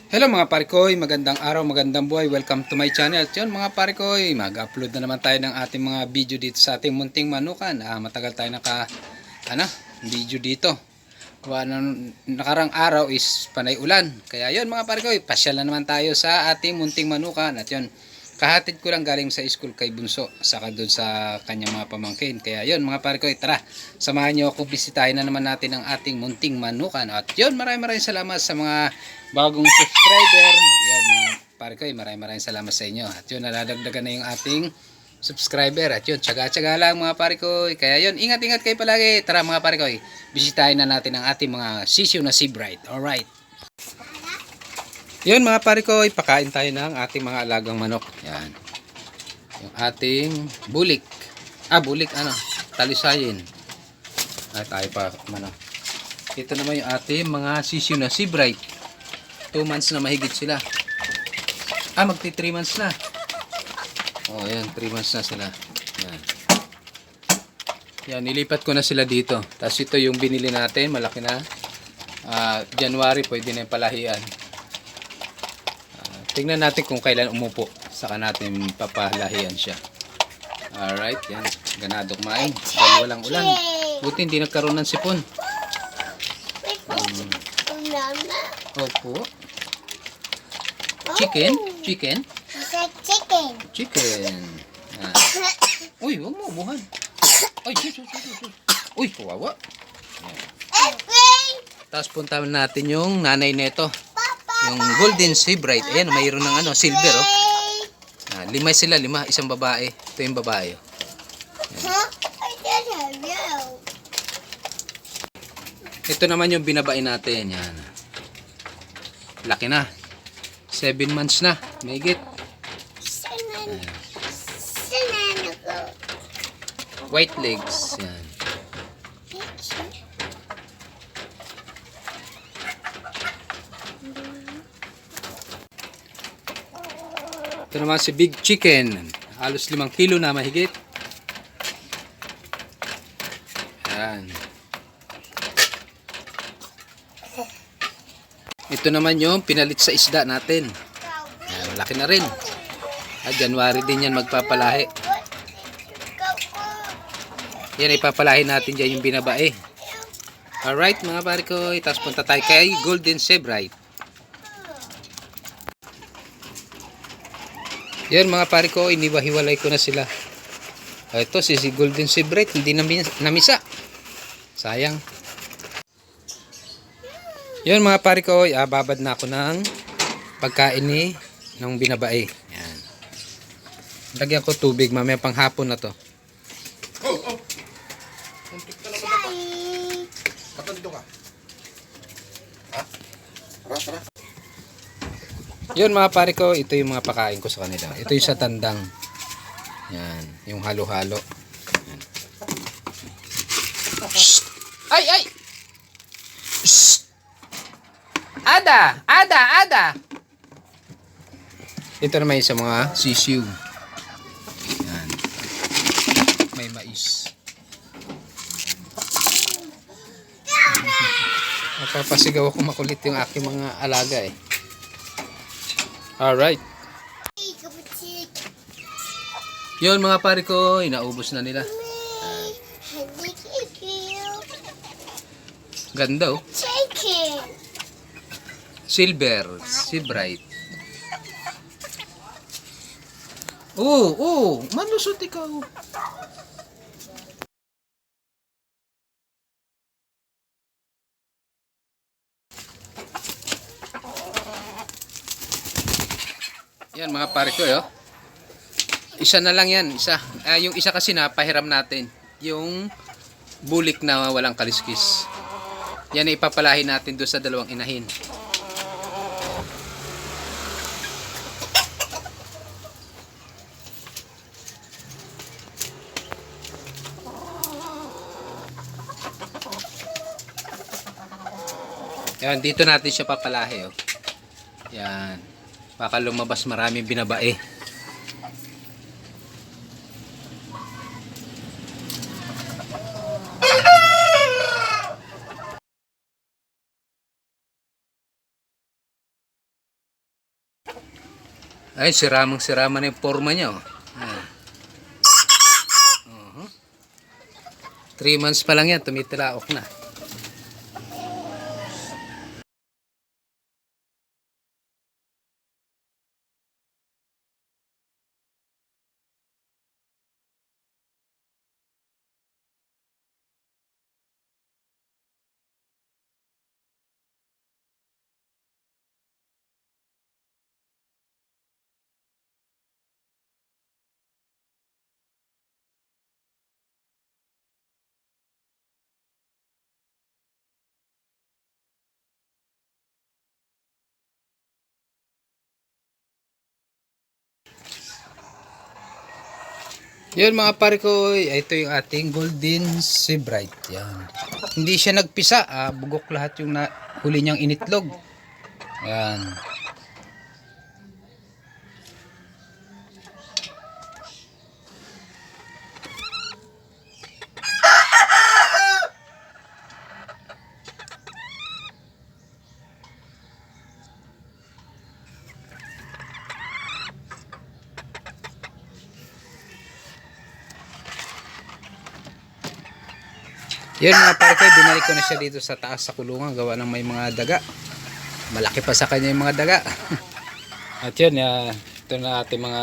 Hello mga parikoy, magandang araw, magandang buhay. Welcome to my channel. At yun mga parikoy, mag-upload na naman tayo ng ating mga video dito sa ating munting manukan. Matagal tayo video dito. Nakarang araw is panay ulan. Kaya yun mga parikoy, pasyal na naman tayo sa ating munting manukan. At yun, kahatid ko lang galing sa school kay Bunso, saka doon sa kanyang mga pamangkin. Kaya yun mga parikoy, tara, samahan nyo ako, bisitahin na naman natin ang ating munting manukan. At yun, maraming salamat sa mga bagong subscriber. Yun mga parikoy, maraming salamat sa inyo. At yun, naladagdagan na yung ating subscriber. At yun, tsaga-tsaga lang mga parikoy. Kaya yun, ingat-ingat kayo palagi. Tara mga parikoy, bisitahin na natin ang ating mga sisiw na Seabright. Alright. Yun mga parikoy, pakain tayo ng ating mga alagang manok. Yan. Yung ating bulik. Bulik talisayin. Tayo pa manok. Ito naman yung ating mga sisiw na Seabright. 2 months na mahigit sila. Magti 3 months na. Yan, 3 months na sila. Yan. Yan, nilipat ko na sila dito. Tapos ito yung binili natin, malaki na. January, pwede na yung palahian. Tingnan natin kung kailan umupo. Saka natin papalahian siya. Alright, yan. Ganado kumain. Dahil walang ulan. Buti hindi nagkaroon ng sipon. Opo. Chicken? Chicken? Chicken. Uy, huwag mo ubuhan. Uy, uy, kawawa. Tapos punta natin yung nanay neto. Yung Golden Seabright. Ayan, mayroon ng silver. 5 sila, 5. Isang babae. Ito yung babae. Ito naman yung binabain natin. Yan. Laki na. 7 months na. Mahigit. White legs. Yan. Ito naman si Big Chicken. Halos 5 kilo na mahigit. Yan. Ito naman yung pinalit sa isda natin. Yan, laki na rin. January din yan magpapalahi. Yan, ipapalahi natin dyan yung binabae. Alright mga parikoy. Tapos punta tayo kay Golden Seabright. Yan mga parikoy, iniwahiwalay ko na sila. Ito si Golden Seabright, hindi namisa. Sayang. Yan mga parikoy, babad na ako ng pagkain ng binabae. Yan. Lagyan ko tubig, mamaya pang hapon na to. Yun mga parikoy, ito yung mga pakain ko sa kanila. Ito yung sa tandang. Yan, yung halo-halo. Yan. Ay! Shh! Ada! Ito naman yung sa mga sisiw. Yan. May mais. Napapasigaw ako makulit yung aking mga alaga eh. Alright. Yun mga pare ko, inaubos na nila. Ganda oh. Silver, Seabright. Malusot ikaw. Yan mga pare ko isa na lang yan, isa. Yung isa kasi pahiram natin. Yung bulik na walang kaliskis. Yan ay ipapalahin natin doon sa 2 inahin. Yan, dito natin siya papalahi Yan. Baka lumabas maraming binabae. Ay, siramang-sirama na yung forma niya. Oh. Ah. 3 months pa lang yan, tumitilaok na. Yun mga pare ko, ito yung ating golden sea bright. Yan. Hindi siya nagpisa, bugok lahat yung huli niyang initlog. Yan. Yun mga pare ko, binalik ko na siya dito sa taas sa kulungan, gawa ng may mga daga. Malaki pa sa kanya yung mga daga. At yun, ito na ating mga